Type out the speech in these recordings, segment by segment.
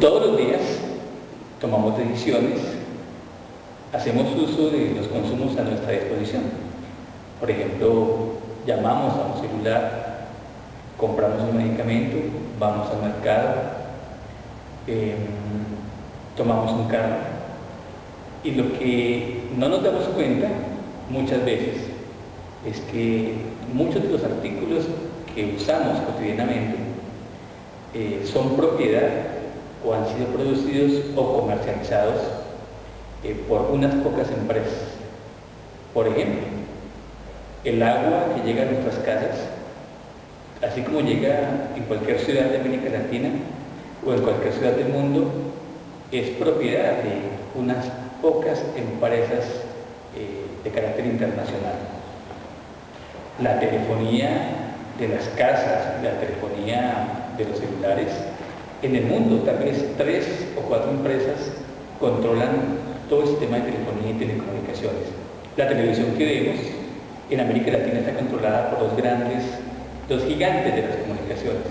todos los días tomamos decisiones, hacemos uso de los consumos a nuestra disposición. Por ejemplo, llamamos a un celular, compramos un medicamento, vamos al mercado, tomamos un carro. Y lo que no nos damos cuenta muchas veces es que muchos de los artículos que usamos cotidianamente son propiedad o han sido producidos o comercializados por unas pocas empresas. Por ejemplo, el agua que llega a nuestras casas, así como llega en cualquier ciudad de América Latina o en cualquier ciudad del mundo, es propiedad de unas pocas empresas de carácter internacional. La telefonía de las casas, la telefonía de los celulares, en el mundo tal vez 3 o 4 empresas controlan todo el sistema de telefonía y telecomunicaciones. La televisión que vemos en América Latina está controlada por los gigantes de las comunicaciones.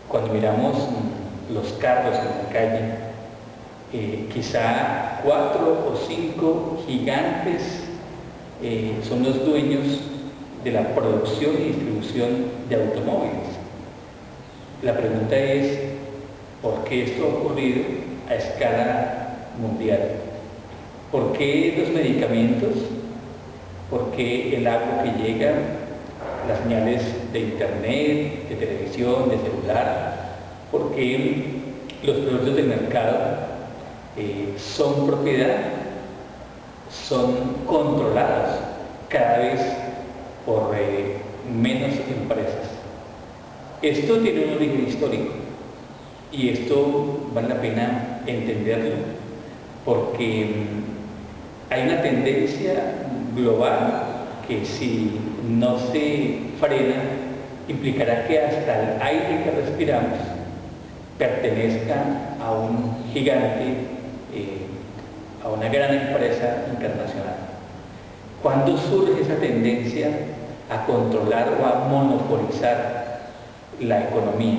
Cuando miramos los carros en la calle, quizá 4 o 5 gigantes son los dueños de la producción y distribución de automóviles. La pregunta es, ¿por qué esto ha ocurrido a escala mundial? ¿Por qué los medicamentos? ¿Por qué el agua que llega? Las señales de internet, de televisión, de celular? ¿Por qué los productos del mercado son propiedad, son controlados cada vez por menos empresas? Esto tiene un origen histórico y esto vale la pena entenderlo porque hay una tendencia global que si no se frena implicará que hasta el aire que respiramos pertenezca a un gigante, a una gran empresa internacional. ¿Cuándo surge esa tendencia a controlar o a monopolizar la economía?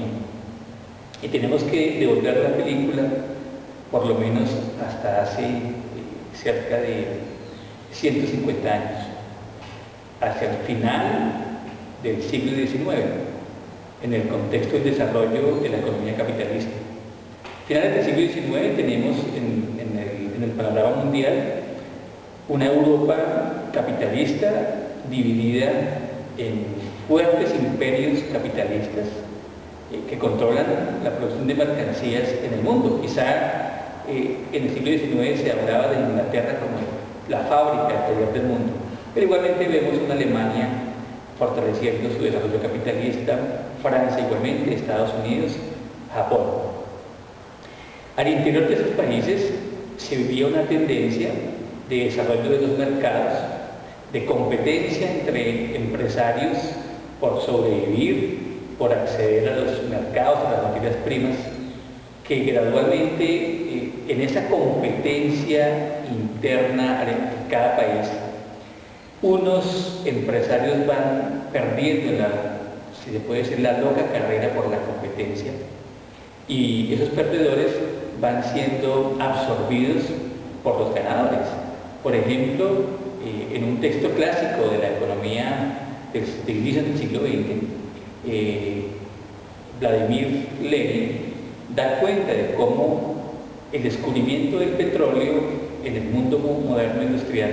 Y tenemos que devolver la película por lo menos hasta hace cerca de 150 años, hacia el final del siglo XIX, en el contexto del desarrollo de la economía capitalista. A finales del siglo XIX tenemos en el panorama mundial una Europa capitalista dividida en fuertes imperios capitalistas que controlan la producción de mercancías en el mundo. Quizá en el siglo XIX se hablaba de Inglaterra como la fábrica del mundo, pero igualmente vemos una Alemania fortaleciendo su desarrollo capitalista, Francia igualmente, Estados Unidos, Japón. Al interior de esos países se vivía una tendencia de desarrollo de los mercados, de competencia entre empresarios por sobrevivir, por acceder a los mercados, a las materias primas, que gradualmente en esa competencia interna en cada país, unos empresarios van perdiendo si se puede decir, la loca carrera por la competencia, y esos perdedores van siendo absorbidos por los ganadores. Por ejemplo, en un texto clásico de la economía del inicio del siglo XX, Vladimir Lenin da cuenta de cómo el descubrimiento del petróleo en el mundo moderno industrial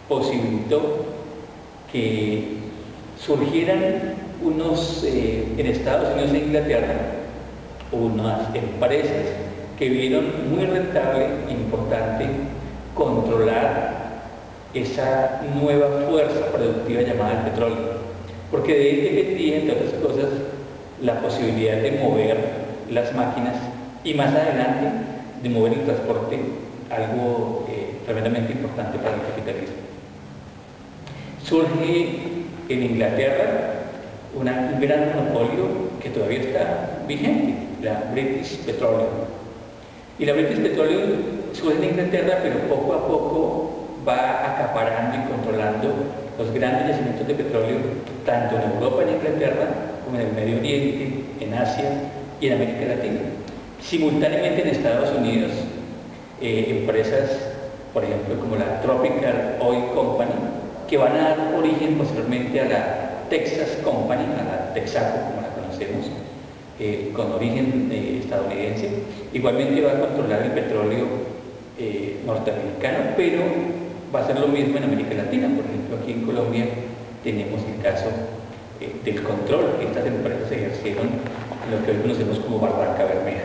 posibilitó que surgieran en Estados Unidos e Inglaterra, unas empresas que vieron muy rentable e importante controlar esa nueva fuerza productiva llamada el petróleo, porque de él dependía, entre otras cosas, la posibilidad de mover las máquinas y más adelante de mover el transporte, algo tremendamente importante para el capitalismo. Surge en Inglaterra un gran monopolio que todavía está vigente, la British Petroleum. Y la British Petroleum surge en Inglaterra, pero poco a poco va acaparando y controlando los grandes yacimientos de petróleo, tanto en Europa, en Inglaterra, como en el Medio Oriente, en Asia y en América Latina. Simultáneamente en Estados Unidos, empresas, por ejemplo, como la Tropical Oil Company, que van a dar origen posteriormente a la Texas Company, a la Texaco, como la conocemos, con origen estadounidense. Igualmente va a controlar el petróleo norteamericano, pero va a ser lo mismo en América Latina. Por ejemplo, aquí en Colombia tenemos el caso del control que estas empresas ejercieron en lo que hoy conocemos como Barranca Bermeja.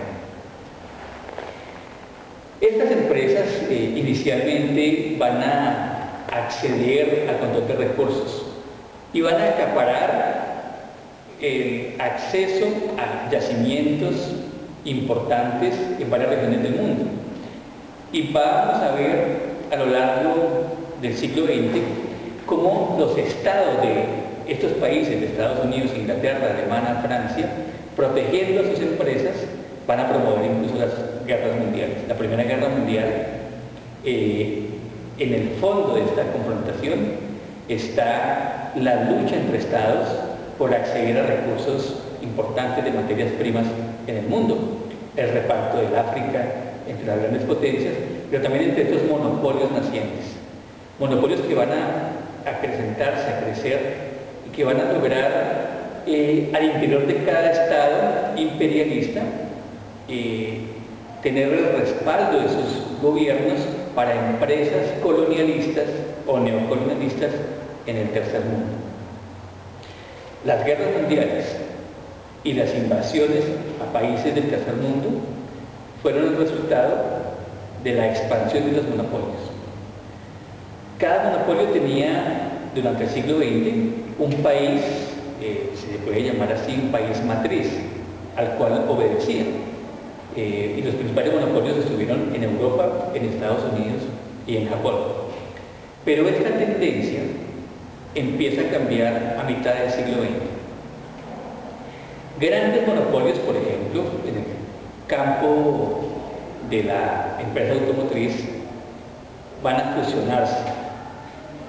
Estas empresas inicialmente van a acceder al control de recursos y van a acaparar el acceso a yacimientos importantes en varias regiones del mundo. Y vamos a ver a lo largo del siglo XX cómo los estados de estos países, de Estados Unidos, Inglaterra, Alemania, Francia, protegiendo a sus empresas, van a promover incluso las guerras mundiales. La Primera Guerra Mundial, en el fondo de esta confrontación está la lucha entre estados por acceder a recursos importantes de materias primas en el mundo, el reparto del África entre las grandes potencias, pero también entre estos monopolios nacientes, monopolios que van a acrecentarse, a crecer y que van a lograr al interior de cada estado imperialista tener el respaldo de sus gobiernos para empresas colonialistas o neocolonialistas en el tercer mundo. Las guerras mundiales y las invasiones a países del tercer mundo fueron el resultado de la expansión de los monopolios. Cada monopolio tenía durante el siglo XX un país, se le puede llamar así, un país matriz, al cual obedecía. Y los principales monopolios estuvieron en Europa, en Estados Unidos y en Japón. Pero esta tendencia empieza a cambiar a mitad del siglo XX. Grandes monopolios, por ejemplo, en el campo de la empresa automotriz, van a fusionarse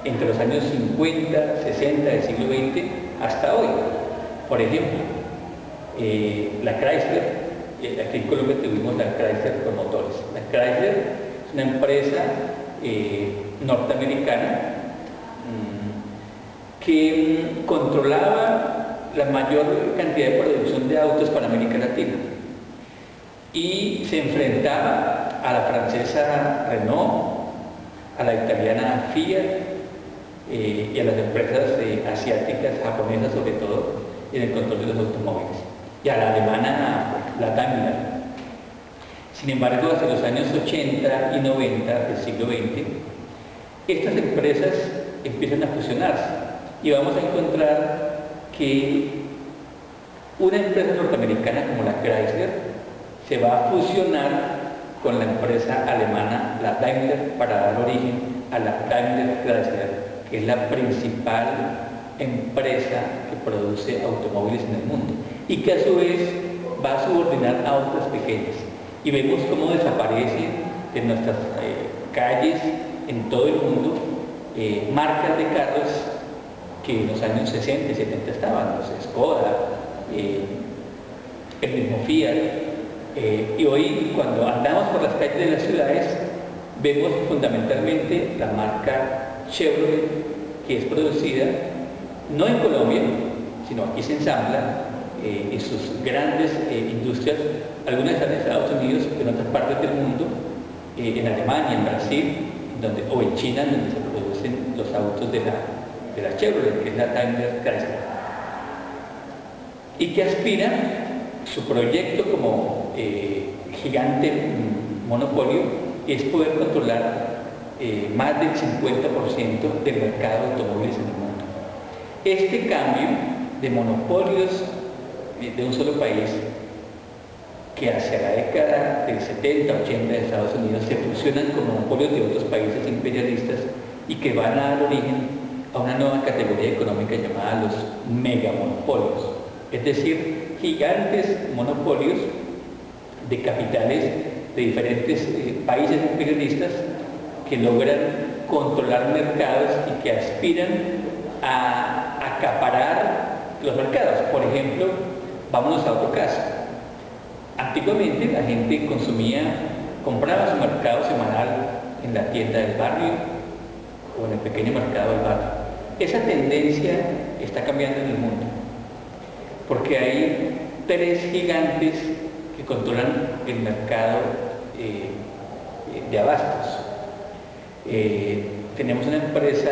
entre los años 50, 60 del siglo XX hasta hoy. Por ejemplo, la Chrysler, aquí en Colombia tuvimos la Chrysler con motores. La Chrysler es una empresa norteamericana que controlaba la mayor cantidad de producción de autos para América Latina y se enfrentaba a la francesa Renault, a la italiana Fiat y a las empresas asiáticas, japonesas sobre todo, en el control de los automóviles, y a la alemana, la Daimler. Sin embargo, hacia los años 80 y 90 del siglo XX, estas empresas empiezan a fusionarse y vamos a encontrar que una empresa norteamericana como la Chrysler se va a fusionar con la empresa alemana, la Daimler, para dar origen a la Daimler Chrysler, que es la principal empresa que produce automóviles en el mundo y que a su vez va a subordinar a otras pequeñas. Y vemos cómo desaparecen de nuestras calles en todo el mundo marcas de carros que en los años 60 y 70 estaban, los Skoda, el mismo Fiat, y hoy cuando andamos por las calles de las ciudades vemos fundamentalmente la marca Chevrolet, que es producida no en Colombia, sino aquí se ensambla en sus grandes industrias, algunas están en Estados Unidos, en otras partes del mundo, en Alemania, en Brasil, o en China, donde se producen los autos de la Chevrolet, que es la Daimler Chrysler, y que aspira su proyecto como gigante monopolio es poder controlar más del 50% del mercado de automóviles en el mundo. Este cambio de monopolios de un solo país, que hacia la década del 70-80 de Estados Unidos se fusionan con monopolios de otros países imperialistas y que van a dar origen a una nueva categoría económica llamada los megamonopolios, es decir, gigantes monopolios de capitales de diferentes países imperialistas que logran controlar mercados y que aspiran a acaparar los mercados. Por ejemplo, vámonos a otro caso. Antiguamente la gente compraba su mercado semanal en la tienda del barrio o en el pequeño mercado del barrio. Esa tendencia está cambiando en el mundo, porque hay tres gigantes que controlan el mercado de abastos. Tenemos una empresa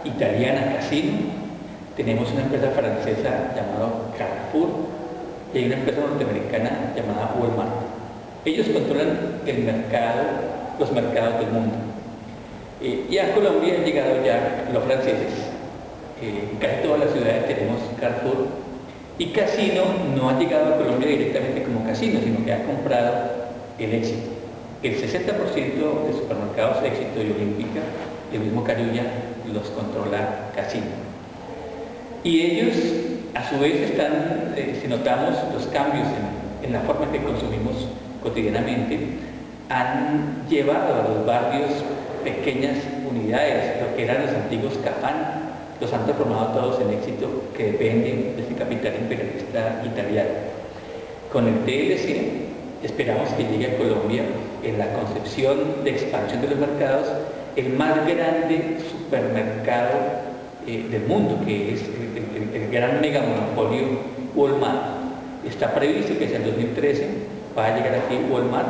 italiana, Casino, tenemos una empresa francesa llamada Carrefour y hay una empresa norteamericana llamada Walmart. Ellos controlan los mercados del mundo. Y a Colombia han llegado ya los franceses. En casi todas las ciudades tenemos Carrefour, y Casino no ha llegado a Colombia directamente como Casino, sino que ha comprado el Éxito. El 60% de supermercados Éxito y Olímpica, el mismo Carulla, los controla Casino. Y ellos, a su vez, si notamos los cambios en la forma que consumimos cotidianamente, han llevado a los barrios pequeñas unidades, lo que eran los antiguos Cafán, los han transformado todos en Éxito, que dependen de ese capital imperialista italiano. Con el TLC esperamos que llegue a Colombia, en la concepción de expansión de los mercados, el más grande supermercado del mundo, que es el gran megamonopolio Walmart. Está previsto que hacia el 2013 va a llegar aquí Walmart,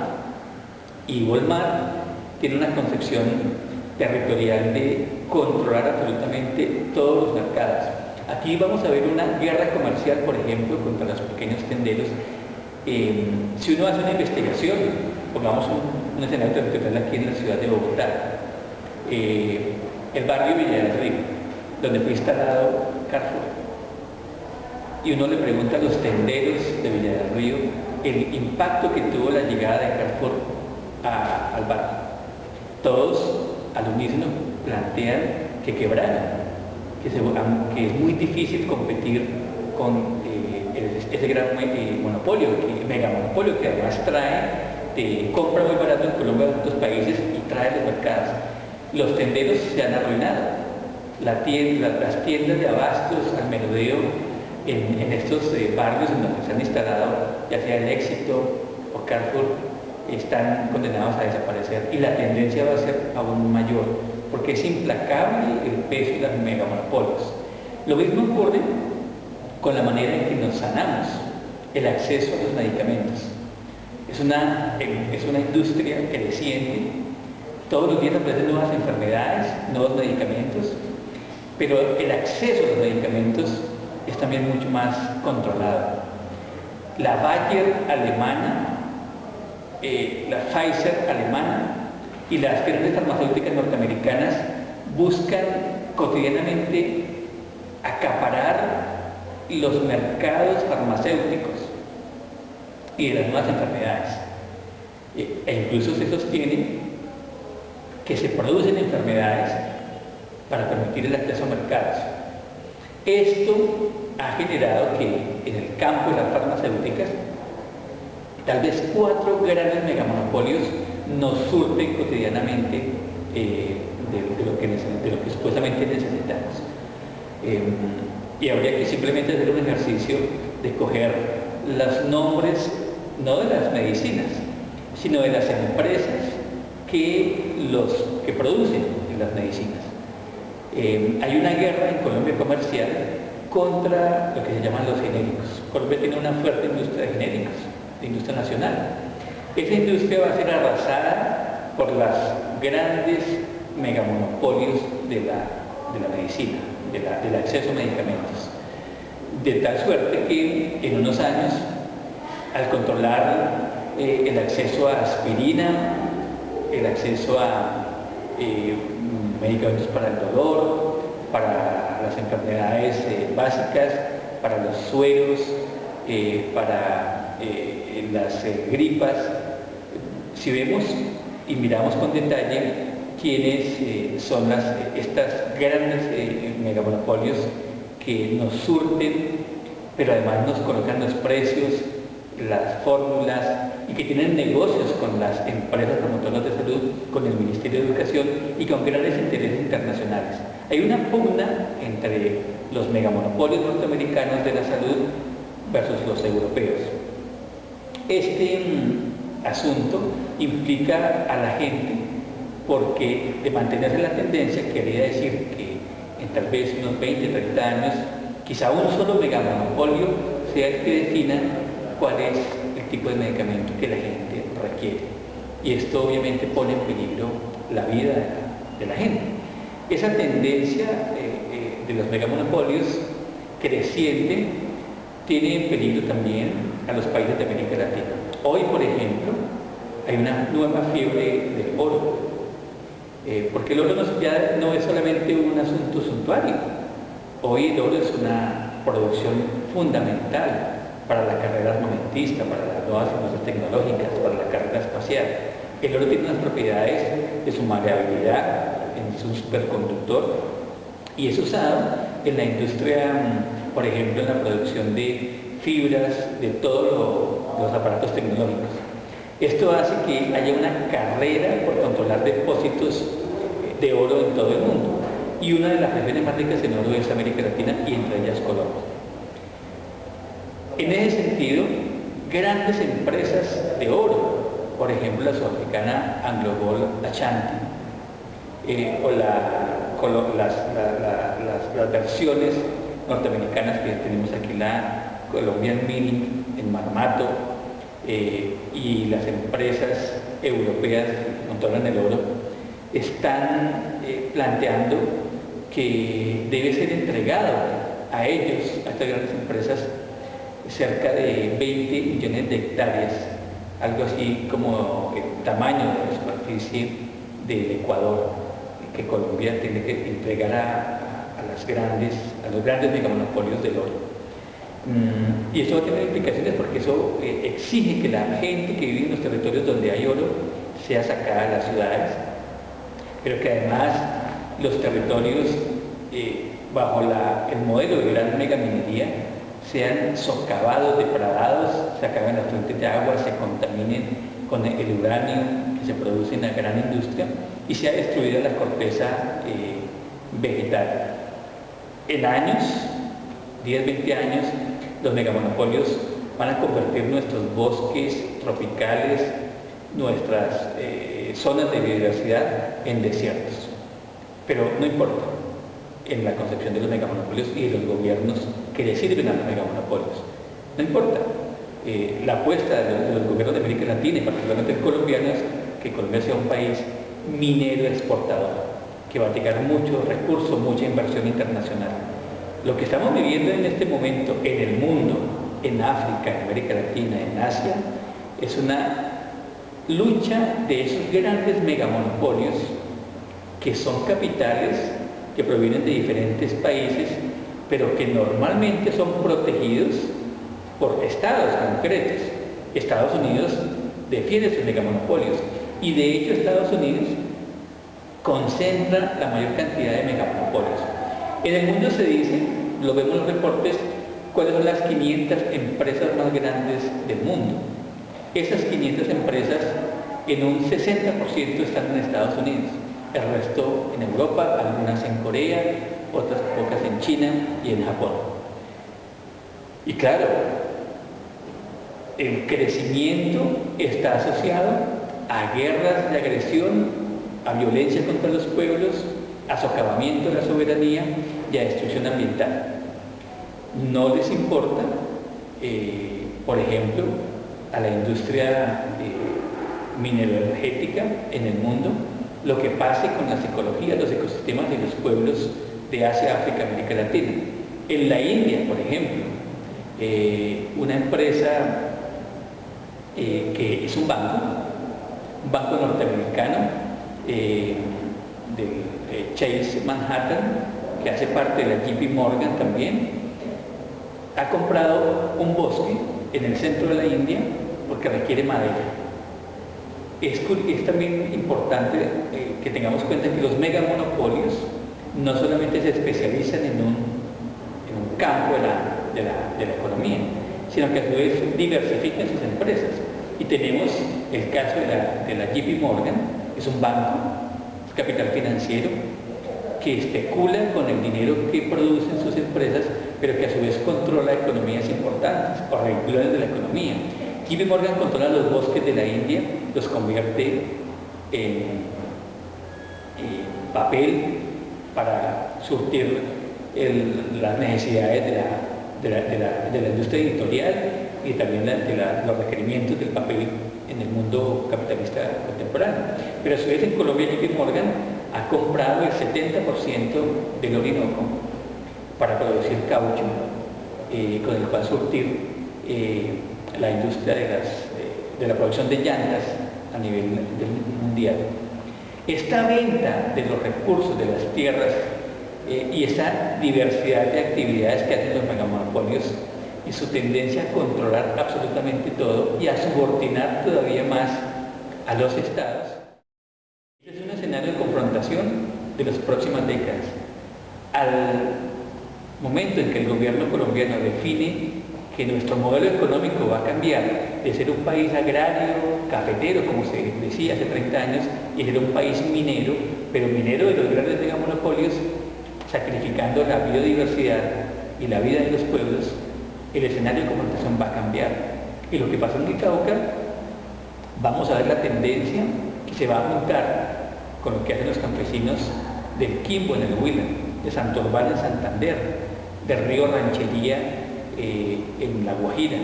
y Walmart tiene una concepción territorial de controlar absolutamente todos los mercados. Aquí vamos a ver una guerra comercial, por ejemplo, contra los pequeños tenderos. Si uno hace una investigación, pongamos un escenario territorial aquí en la ciudad de Bogotá, el barrio Villa del Río, donde fue instalado Carrefour, y uno le pregunta a los tenderos de Villa del Río el impacto que tuvo la llegada de Carrefour al barrio. Todos al unísono plantean que quebraron, que es muy difícil competir con ese gran monopolio, megamonopolio, que además compra muy barato en Colombia y otros países y trae los mercados. Los tenderos se han arruinado. Las tiendas de abastos al menudeo en estos barrios en donde se han instalado, ya sea el Éxito o Carrefour, están condenados a desaparecer, y la tendencia va a ser aún mayor, porque es implacable el peso de los megamonopolios. Lo mismo ocurre con la manera en que nos sanamos, el acceso a los medicamentos. Es una industria creciente, todos los días aparecen nuevas enfermedades, nuevos medicamentos, pero el acceso a los medicamentos es también mucho más controlado. La Bayer alemana, la Pfizer alemana y las grandes farmacéuticas norteamericanas buscan cotidianamente acaparar los mercados farmacéuticos y de las nuevas enfermedades. E incluso se sostiene que se producen enfermedades para permitir el acceso a mercados. Esto ha generado que en el campo de las farmacéuticas tal vez 4 grandes megamonopolios nos surten cotidianamente de lo que supuestamente necesitamos. Y habría que simplemente hacer un ejercicio de coger los nombres, no de las medicinas, sino de las empresas que producen las medicinas. Hay una guerra en Colombia comercial contra lo que se llaman los genéricos. Colombia tiene una fuerte industria de genéricos, de industria nacional. Esa industria va a ser arrasada por los grandes megamonopolios de la medicina, del acceso a medicamentos. De tal suerte que en unos años, al controlar el acceso a aspirina, el acceso a medicamentos para el dolor, para las enfermedades básicas, para los sueros, para las gripas, si vemos y miramos con detalle quiénes son estas grandes megamonopolios que nos surten, pero además nos colocan los precios, las fórmulas, y que tienen negocios con las empresas promotoras de salud, con el Ministerio de Educación y con grandes intereses internacionales. Hay una pugna entre los megamonopolios norteamericanos de la salud versus los europeos. Este asunto implica a la gente porque de mantenerse la tendencia quería decir que en tal vez unos 20, 30 años, quizá un solo megamonopolio sea el que defina cuál es el tipo de medicamento que la gente requiere. Y esto obviamente pone en peligro la vida de la gente. Esa tendencia de los megamonopolios creciente tiene en peligro también a los países de América Latina. Hoy, por ejemplo, hay una nueva fiebre del oro, porque el oro ya no es solamente un asunto suntuario. Hoy el oro es una producción fundamental para la carrera armamentista, para las nuevas industrias tecnológicas, para la carrera espacial. El oro tiene unas propiedades de su maleabilidad en su superconductor y es usado en la industria, por ejemplo, en la producción de fibras, de todos los aparatos tecnológicos. Esto hace que haya una carrera por controlar depósitos de oro en todo el mundo. Y una de las regiones más ricas en oro es América Latina y entre ellas Colombia. En ese sentido, grandes empresas de oro, por ejemplo la sudafricana Anglo Gold Ashanti, o las versiones norteamericanas que tenemos aquí, la Colombian Mining en Marmato, y las empresas europeas que controlan el oro, están planteando que debe ser entregado a ellos, a estas grandes empresas, cerca de 20 millones de hectáreas, algo así como el tamaño de la superficie del Ecuador, que Colombia tiene que entregar a los grandes megamonopolios del oro. Y eso va a tener implicaciones porque eso exige que la gente que vive en los territorios donde hay oro sea sacada de las ciudades, pero que además los territorios bajo el modelo de gran megaminería sean socavados, depradados, se acaben las fuentes de agua, se contaminen con el uranio que se produce en la gran industria y sea destruida la corteza vegetal. En años, 10, 20 años, los megamonopolios van a convertir nuestros bosques tropicales, nuestras zonas de biodiversidad en desiertos. Pero no importa, en la concepción de los megamonopolios y de los gobiernos que le sirven a los megamonopolios. No importa. La apuesta de los gobiernos de América Latina y particularmente colombianos es que Colombia sea un país minero exportador, que va a llegar muchos recursos, mucha inversión internacional. Lo que estamos viviendo en este momento en el mundo, en África, en América Latina, en Asia, es una lucha de esos grandes megamonopolios que son capitales que provienen de diferentes países, pero que normalmente son protegidos por estados concretos. Estados Unidos defiende sus megamonopolios y de hecho Estados Unidos concentra la mayor cantidad de megamonopolios. En el mundo se dice, lo vemos en los reportes, cuáles son las 500 empresas más grandes del mundo. Esas 500 empresas en un 60% están en Estados Unidos, el resto en Europa, algunas en Corea, otras pocas en China y en Japón. Y claro, el crecimiento está asociado a guerras de agresión, a violencia contra los pueblos, a socavamiento de la soberanía y a destrucción ambiental. No les importa, por ejemplo, a la industria mineroenergética en el mundo lo que pase con las ecologías, los ecosistemas de los pueblos de Asia, África, América Latina. En la India, por ejemplo, una empresa que es un banco norteamericano, del Chase Manhattan, que hace parte de la JP Morgan también, ha comprado un bosque en el centro de la India porque requiere madera. Es también importante que tengamos cuenta que los megamonopolios no solamente se especializan en un campo de la economía, sino que a su vez diversifican sus empresas. Y tenemos el caso de la JP Morgan, que es un banco, es capital financiero, que especula con el dinero que producen sus empresas, pero que a su vez controla economías importantes o regulares de la economía. JP Morgan controla los bosques de la India, los convierte en papel para surtir las necesidades de la industria editorial y también los requerimientos del papel en el mundo capitalista contemporáneo. Pero a su vez en Colombia JP Morgan ha comprado el 70% del Orinoco para producir caucho, con el cual surtir la industria de la producción de llantas a nivel mundial. Esta venta de los recursos de las tierras y esa diversidad de actividades que hacen los megamonopolios y su tendencia a controlar absolutamente todo y a subordinar todavía más a los estados, es un escenario de confrontación de las próximas décadas. Al momento en que el gobierno colombiano define que nuestro modelo económico va a cambiar de ser un país agrario, cafetero, como se decía hace 30 años, y ser un país minero, pero minero de los grandes megamonopolios, sacrificando la biodiversidad y la vida de los pueblos, el escenario de confrontación va a cambiar. Y lo que pasó en el Cauca, vamos a ver la tendencia que se va a juntar con lo que hacen los campesinos del Quimbo en el Huila, de Santorbal en Santander, del río Ranchería en La Guajira,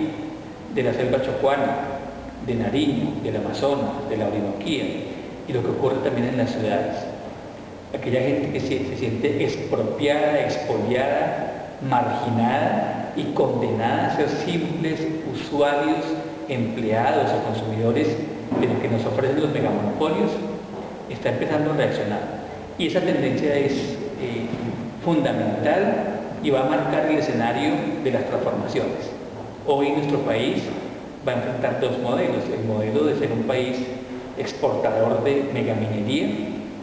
de la selva chocuana, de Nariño, del Amazonas, de la Orinoquía, y lo que ocurre también en las ciudades. Aquella gente que se siente expropiada, expoliada, marginada y condenada a ser simples usuarios, empleados o consumidores de lo que nos ofrecen los megamonopolios, está empezando a reaccionar. Y esa tendencia es fundamental y va a marcar el escenario de las transformaciones. Hoy nuestro país va a enfrentar dos modelos: el modelo de ser un país exportador de megaminería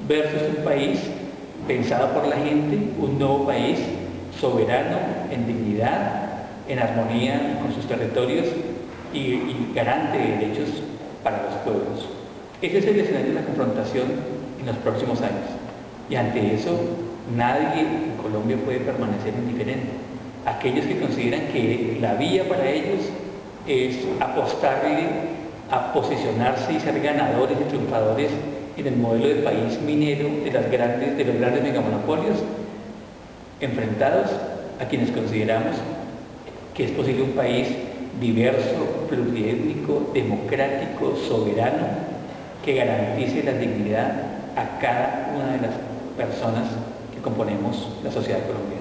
versus un país pensado por la gente, un nuevo país soberano, en dignidad, en armonía con sus territorios y garante de derechos para los pueblos. Ese es el escenario de la confrontación en los próximos años. Y ante eso, nadie en Colombia puede permanecer indiferente. Aquellos que consideran que la vía para ellos es apostarle a posicionarse y ser ganadores y triunfadores en el modelo de país minero de los grandes megamonopolios, enfrentados a quienes consideramos que es posible un país diverso, pluriétnico, democrático, soberano, que garantice la dignidad a cada una de las personas que componemos la sociedad colombiana.